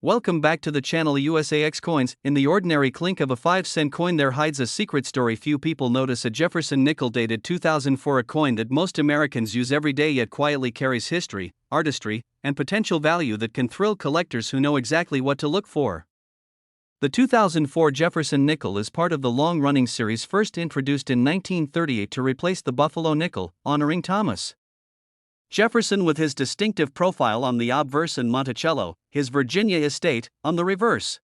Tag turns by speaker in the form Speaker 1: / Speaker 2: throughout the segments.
Speaker 1: Welcome back to the channel USAX Coins. In the ordinary clink of a 5-cent coin there hides a secret story few people notice. A Jefferson nickel dated 2004, a coin that most Americans use every day yet quietly carries history, artistry, and potential value that can thrill collectors who know exactly what to look for. The 2004 Jefferson nickel is part of the long-running series first introduced in 1938 to replace the Buffalo nickel, honoring Thomas Jefferson with his distinctive profile on the obverse and Monticello, his Virginia estate, on the reverse.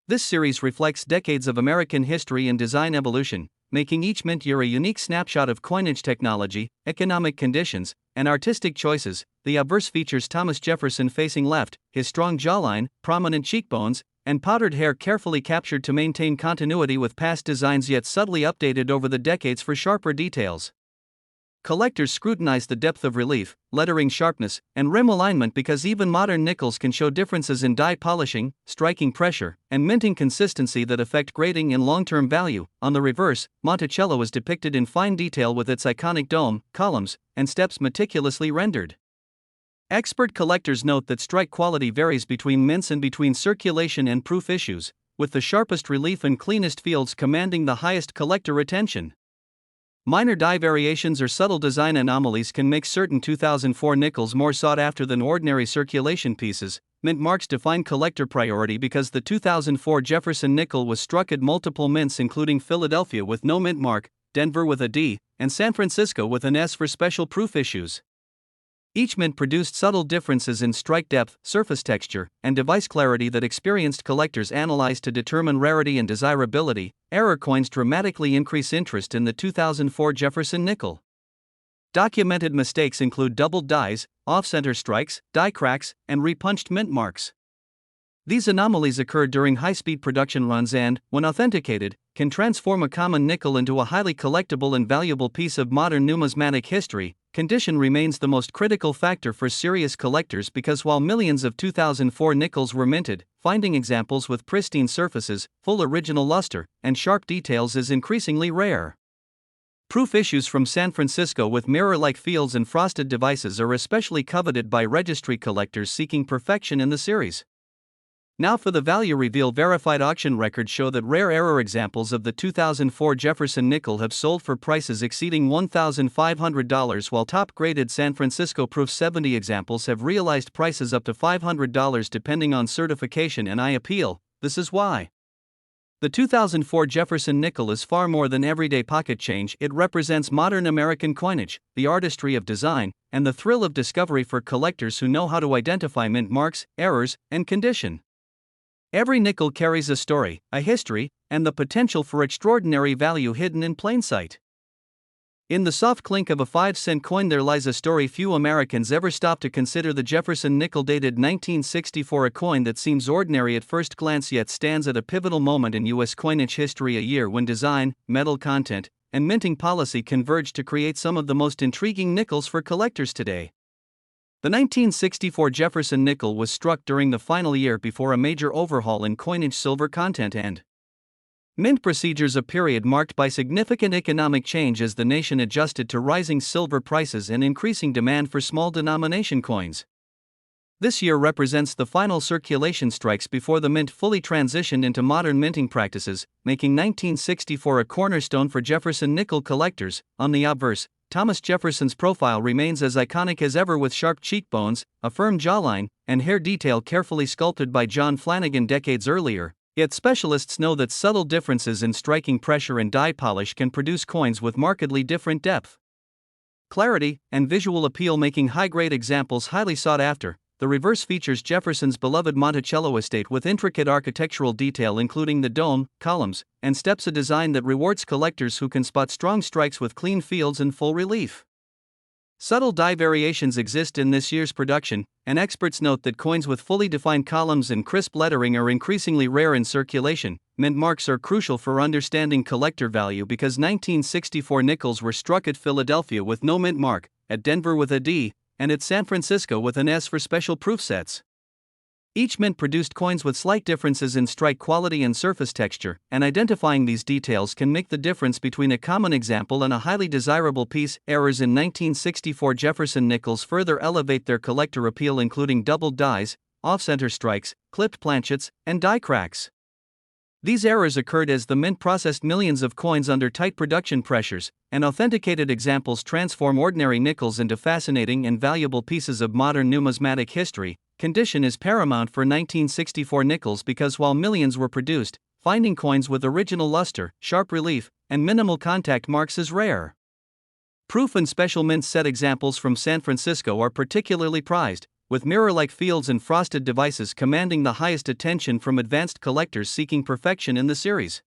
Speaker 1: This series reflects decades of American history and design evolution, making each mint year a unique snapshot of coinage technology, economic conditions, and artistic choices. The obverse features Thomas Jefferson facing left, his strong jawline, prominent cheekbones, and powdered hair carefully captured to maintain continuity with past designs yet subtly updated over the decades for sharper details. Collectors scrutinize the depth of relief, lettering sharpness, and rim alignment because even modern nickels can show differences in die polishing, striking pressure, and minting consistency that affect grading and long-term value. On the reverse, Monticello is depicted in fine detail with its iconic dome, columns, and steps meticulously rendered. Expert collectors note that strike quality varies between mints and between circulation and proof issues, with the sharpest relief and cleanest fields commanding the highest collector attention. Minor die variations or subtle design anomalies can make certain 2004 nickels more sought after than ordinary circulation pieces. Mint marks define collector priority because the 2004 Jefferson nickel was struck at multiple mints including Philadelphia with no mint mark, Denver with a D, and San Francisco with an S for special proof issues. Each mint produced subtle differences in strike depth, surface texture, and device clarity that experienced collectors analyzed to determine rarity and desirability. Error coins dramatically increase interest in the 2004 Jefferson nickel. Documented mistakes include doubled dies, off-center strikes, die cracks, and repunched mint marks. These anomalies occur during high-speed production runs and, when authenticated, can transform a common nickel into a highly collectible and valuable piece of modern numismatic history. Condition remains the most critical factor for serious collectors because while millions of 2004 nickels were minted, finding examples with pristine surfaces, full original luster, and sharp details is increasingly rare. Proof issues from San Francisco with mirror-like fields and frosted devices are especially coveted by registry collectors seeking perfection in the series. Now for the value reveal. Verified auction records show that rare error examples of the 2004 Jefferson nickel have sold for prices exceeding $1,500 while top-graded San Francisco Proof 70 examples have realized prices up to $500 depending on certification and appeal. This is why the 2004 Jefferson nickel is far more than everyday pocket change. It represents modern American coinage, the artistry of design, and the thrill of discovery for collectors who know how to identify mint marks, errors, and condition. Every nickel carries a story, a history, and the potential for extraordinary value hidden in plain sight. In the soft clink of a 5-cent coin there lies a story few Americans ever stop to consider. The Jefferson nickel dated 1964, a coin that seems ordinary at first glance yet stands at a pivotal moment in U.S. coinage history, a year when design, metal content, and minting policy converged to create some of the most intriguing nickels for collectors today. The 1964 Jefferson nickel was struck during the final year before a major overhaul in coinage silver content and mint procedures, a period marked by significant economic change as the nation adjusted to rising silver prices and increasing demand for small denomination coins. This year represents the final circulation strikes before the mint fully transitioned into modern minting practices, making 1964 a cornerstone for Jefferson nickel collectors. On the obverse, Thomas Jefferson's profile remains as iconic as ever with sharp cheekbones, a firm jawline, and hair detail carefully sculpted by John Flanagan decades earlier. Yet specialists know that subtle differences in striking pressure and die polish can produce coins with markedly different depth, clarity, and visual appeal, making high-grade examples highly sought after. The reverse features Jefferson's beloved Monticello estate with intricate architectural detail including the dome, columns, and steps, a design that rewards collectors who can spot strong strikes with clean fields and full relief. Subtle die variations exist in this year's production, and experts note that coins with fully defined columns and crisp lettering are increasingly rare in circulation. Mint marks are crucial for understanding collector value because 1964 nickels were struck at Philadelphia with no mint mark, at Denver with a D, and at San Francisco with an S for special proof sets. Each mint produced coins with slight differences in strike quality and surface texture, and identifying these details can make the difference between a common example and a highly desirable piece. Errors in 1964 Jefferson nickels further elevate their collector appeal, including doubled dies, off-center strikes, clipped planchets, and die cracks. These errors occurred as the mint processed millions of coins under tight production pressures, and authenticated examples transform ordinary nickels into fascinating and valuable pieces of modern numismatic history. Condition is paramount for 1964 nickels because while millions were produced, finding coins with original luster, sharp relief, and minimal contact marks is rare. Proof and special mint set examples from San Francisco are particularly prized, with mirror-like fields and frosted devices commanding the highest attention from advanced collectors seeking perfection in the series.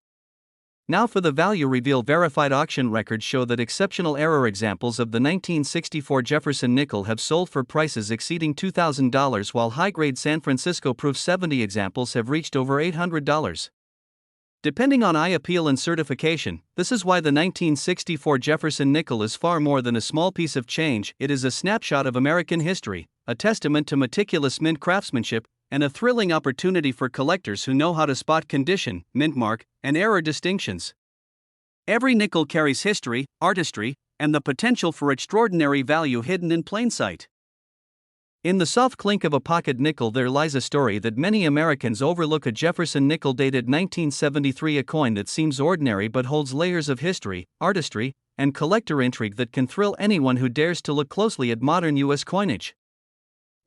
Speaker 1: Now for the value reveal. Verified auction records show that exceptional error examples of the 1964 Jefferson nickel have sold for prices exceeding $2,000, while high-grade San Francisco Proof 70 examples have reached over $800. Depending on eye appeal and certification, this is why the 1964 Jefferson nickel is far more than a small piece of change. It is a snapshot of American history, a testament to meticulous mint craftsmanship, and a thrilling opportunity for collectors who know how to spot condition, mint mark, and error distinctions. Every nickel carries history, artistry, and the potential for extraordinary value hidden in plain sight. In the soft clink of a pocket nickel there lies a story that many Americans overlook. A Jefferson nickel dated 1973, a coin that seems ordinary but holds layers of history, artistry, and collector intrigue that can thrill anyone who dares to look closely at modern U.S. coinage.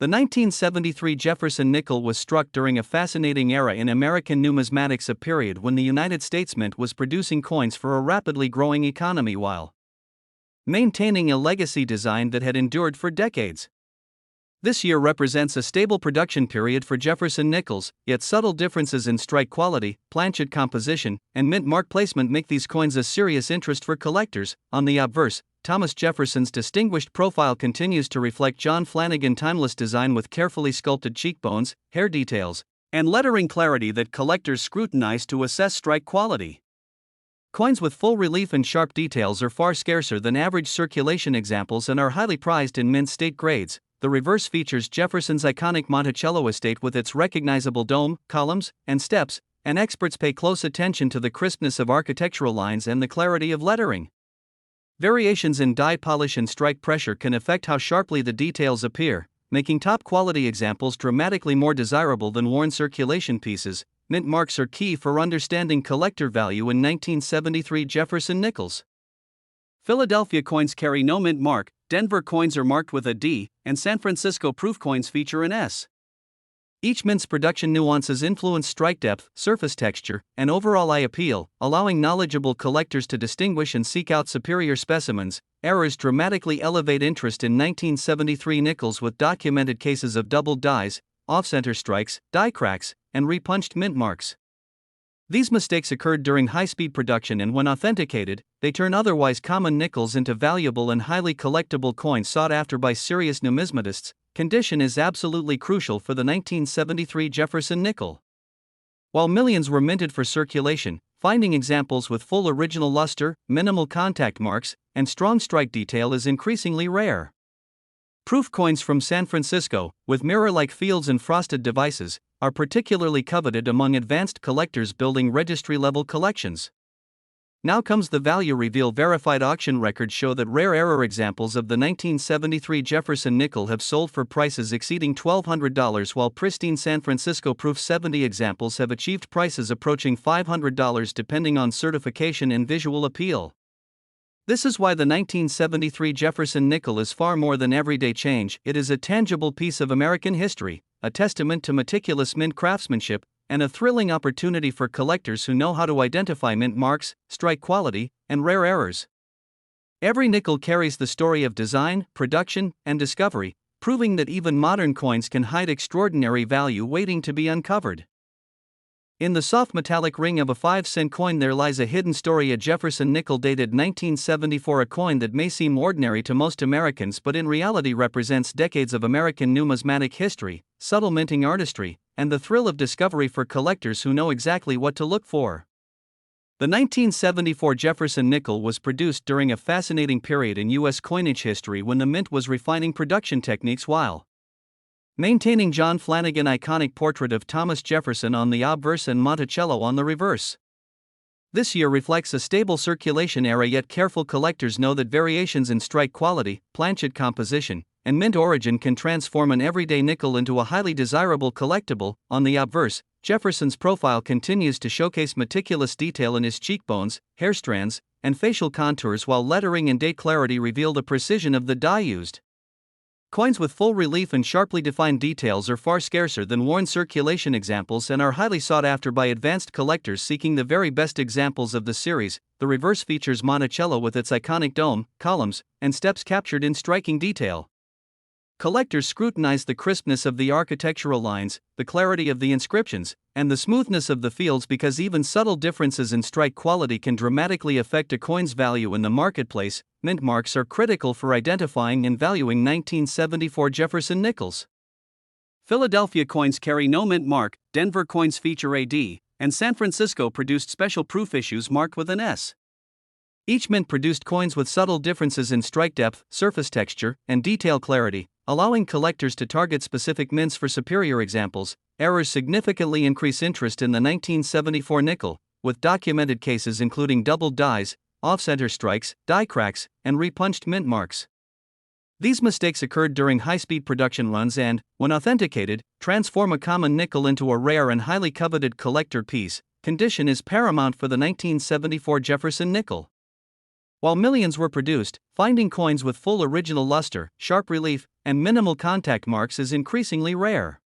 Speaker 1: The 1973 Jefferson nickel was struck during a fascinating era in American numismatics, a period when the United States Mint was producing coins for a rapidly growing economy while maintaining a legacy design that had endured for decades. This year represents a stable production period for Jefferson nickels, yet subtle differences in strike quality, planchet composition, and mint mark placement make these coins a serious interest for collectors. On the obverse, Thomas Jefferson's distinguished profile continues to reflect John Flanagan's timeless design with carefully sculpted cheekbones, hair details, and lettering clarity that collectors scrutinize to assess strike quality. Coins with full relief and sharp details are far scarcer than average circulation examples and are highly prized in mint state grades. The reverse features Jefferson's iconic Monticello estate with its recognizable dome, columns, and steps, and experts pay close attention to the crispness of architectural lines and the clarity of lettering. Variations in die polish and strike pressure can affect how sharply the details appear, making top-quality examples dramatically more desirable than worn circulation pieces. Mint marks are key for understanding collector value in 1973 Jefferson nickels. Philadelphia coins carry no mint mark, Denver coins are marked with a D, and San Francisco Proof coins feature an S. Each mint's production nuances influence strike depth, surface texture, and overall eye appeal, allowing knowledgeable collectors to distinguish and seek out superior specimens. Errors dramatically elevate interest in 1973 nickels with documented cases of doubled dies, off-center strikes, die cracks, and repunched mint marks. These mistakes occurred during high-speed production, and when authenticated, they turn otherwise common nickels into valuable and highly collectible coins sought after by serious numismatists. Condition is absolutely crucial for the 1973 Jefferson nickel. While millions were minted for circulation, finding examples with full original luster, minimal contact marks, and strong strike detail is increasingly rare. Proof coins from San Francisco, with mirror-like fields and frosted devices, are particularly coveted among advanced collectors building registry-level collections. Now comes the value reveal. Verified auction records show that rare error examples of the 1973 Jefferson nickel have sold for prices exceeding $1,200, while pristine San Francisco Proof 70 examples have achieved prices approaching $500 depending on certification and visual appeal. This is why the 1973 Jefferson nickel is far more than everyday change. It is a tangible piece of American history, a testament to meticulous mint craftsmanship, and a thrilling opportunity for collectors who know how to identify mint marks, strike quality, and rare errors. Every nickel carries the story of design, production, and discovery, proving that even modern coins can hide extraordinary value waiting to be uncovered. In the soft metallic ring of a 5-cent coin there lies a hidden story. A Jefferson nickel dated 1974, a coin that may seem ordinary to most Americans but in reality represents decades of American numismatic history, subtle minting artistry, and the thrill of discovery for collectors who know exactly what to look for. The 1974 Jefferson nickel was produced during a fascinating period in U.S. coinage history when the mint was refining production techniques while maintaining John Flanagan's iconic portrait of Thomas Jefferson on the obverse and Monticello on the reverse. This year reflects a stable circulation era, yet careful collectors know that variations in strike quality, planchet composition, and mint origin can transform an everyday nickel into a highly desirable collectible. On the obverse, Jefferson's profile continues to showcase meticulous detail in his cheekbones, hair strands, and facial contours, while lettering and date clarity reveal the precision of the die used. Coins with full relief and sharply defined details are far scarcer than worn circulation examples and are highly sought after by advanced collectors seeking the very best examples of the series. The reverse features Monticello with its iconic dome, columns, and steps captured in striking detail. Collectors scrutinize the crispness of the architectural lines, the clarity of the inscriptions, and the smoothness of the fields because even subtle differences in strike quality can dramatically affect a coin's value in the marketplace. Mint marks are critical for identifying and valuing 1974 Jefferson Nickels. Philadelphia coins carry no mint mark, Denver coins feature a D, and San Francisco produced special proof issues marked with an S. Each mint produced coins with subtle differences in strike depth, surface texture, and detail clarity, allowing collectors to target specific mints for superior examples. Errors significantly increase interest in the 1974 nickel, with documented cases including doubled dies, off-center strikes, die cracks, and repunched mint marks. These mistakes occurred during high-speed production runs and, when authenticated, transform a common nickel into a rare and highly coveted collector piece. Condition is paramount for the 1974 Jefferson nickel. While millions were produced, finding coins with full original luster, sharp relief, and minimal contact marks is increasingly rare.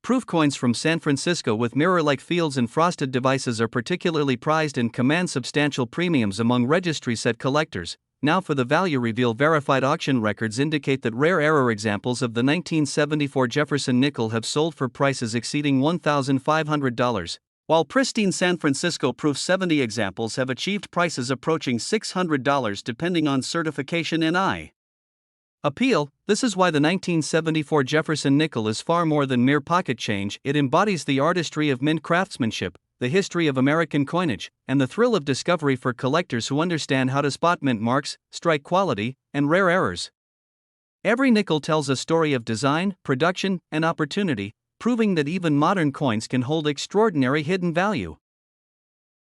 Speaker 1: Proof coins from San Francisco with mirror-like fields and frosted devices are particularly prized and command substantial premiums among registry set collectors. Now for the value reveal. Verified auction records indicate that rare error examples of the 1974 Jefferson nickel have sold for prices exceeding $1,500, while pristine San Francisco proof 70 examples have achieved prices approaching $600 depending on certification and appeal. This is why the 1974 Jefferson nickel is far more than mere pocket change. It embodies the artistry of mint craftsmanship, the history of American coinage, and the thrill of discovery for collectors who understand how to spot mint marks, strike quality, and rare errors. Every nickel tells a story of design, production, and opportunity, proving that even modern coins can hold extraordinary hidden value.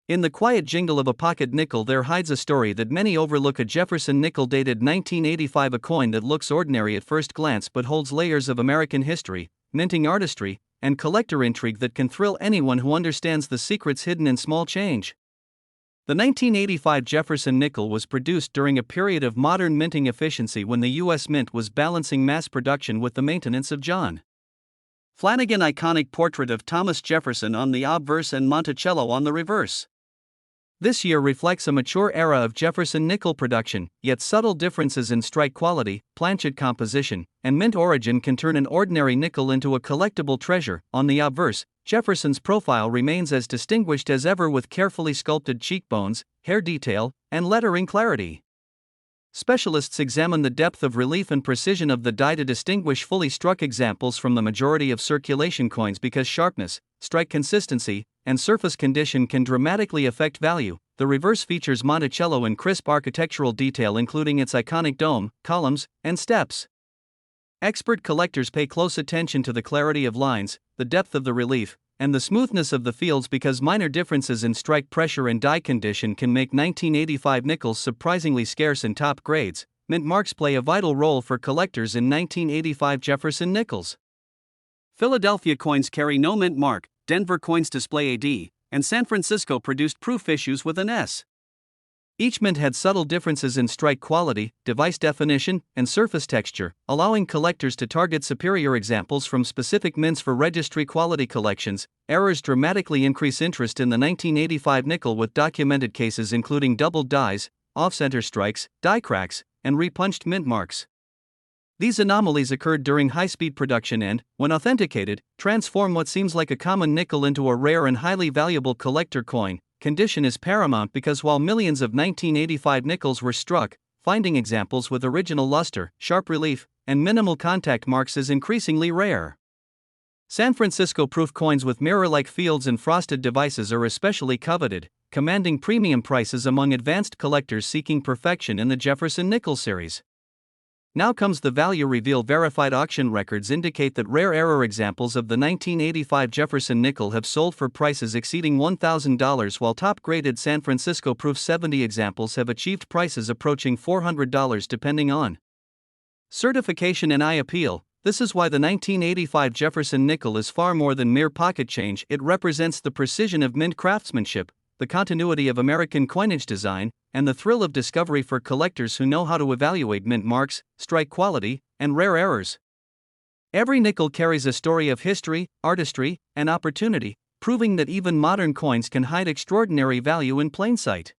Speaker 1: In the quiet jingle of a pocket nickel there hides a story that many overlook. A Jefferson nickel dated 1985, a coin that looks ordinary at first glance but holds layers of American history, minting artistry, and collector intrigue that can thrill anyone who understands the secrets hidden in small change. The 1985 Jefferson nickel was produced during a period of modern minting efficiency when the U.S. Mint was balancing mass production with the maintenance of John Flanagan. Iconic portrait of Thomas Jefferson on the obverse and Monticello on the reverse. This year reflects a mature era of Jefferson nickel production, yet subtle differences in strike quality, planchet composition, and mint origin can turn an ordinary nickel into a collectible treasure. On the obverse, Jefferson's profile remains as distinguished as ever with carefully sculpted cheekbones, hair detail, and lettering clarity. Specialists examine the depth of relief and precision of the die to distinguish fully struck examples from the majority of circulation coins because sharpness, strike consistency, and surface condition can dramatically affect value. The reverse features Monticello in crisp architectural detail including its iconic dome, columns, and steps. Expert collectors pay close attention to the clarity of lines, the depth of the relief, and the smoothness of the fields because minor differences in strike pressure and die condition can make 1985 nickels surprisingly scarce in top grades. Mint marks play a vital role for collectors in 1985 Jefferson nickels. Philadelphia coins carry no mint mark, Denver coins display a D, and San Francisco produced proof issues with an S. Each mint had subtle differences in strike quality, device definition, and surface texture, allowing collectors to target superior examples from specific mints for registry quality collections. Errors dramatically increase interest in the 1985 nickel with documented cases including doubled dies, off-center strikes, die cracks, and repunched mint marks. These anomalies occurred during high-speed production and, when authenticated, transform what seems like a common nickel into a rare and highly valuable collector coin. Condition is paramount because while millions of 1985 nickels were struck, finding examples with original luster, sharp relief, and minimal contact marks is increasingly rare. San Francisco proof coins with mirror-like fields and frosted devices are especially coveted, commanding premium prices among advanced collectors seeking perfection in the Jefferson nickel series. Now comes the value reveal. Verified auction records indicate that rare error examples of the 1985 Jefferson nickel have sold for prices exceeding $1,000 while top-graded San Francisco proof 70 examples have achieved prices approaching $400 depending on Certification and eye appeal. This is why the 1985 Jefferson nickel is far more than mere pocket change. It represents the precision of mint craftsmanship, the continuity of American coinage design, and the thrill of discovery for collectors who know how to evaluate mint marks, strike quality, and rare errors. Every nickel carries a story of history, artistry, and opportunity, proving that even modern coins can hide extraordinary value in plain sight.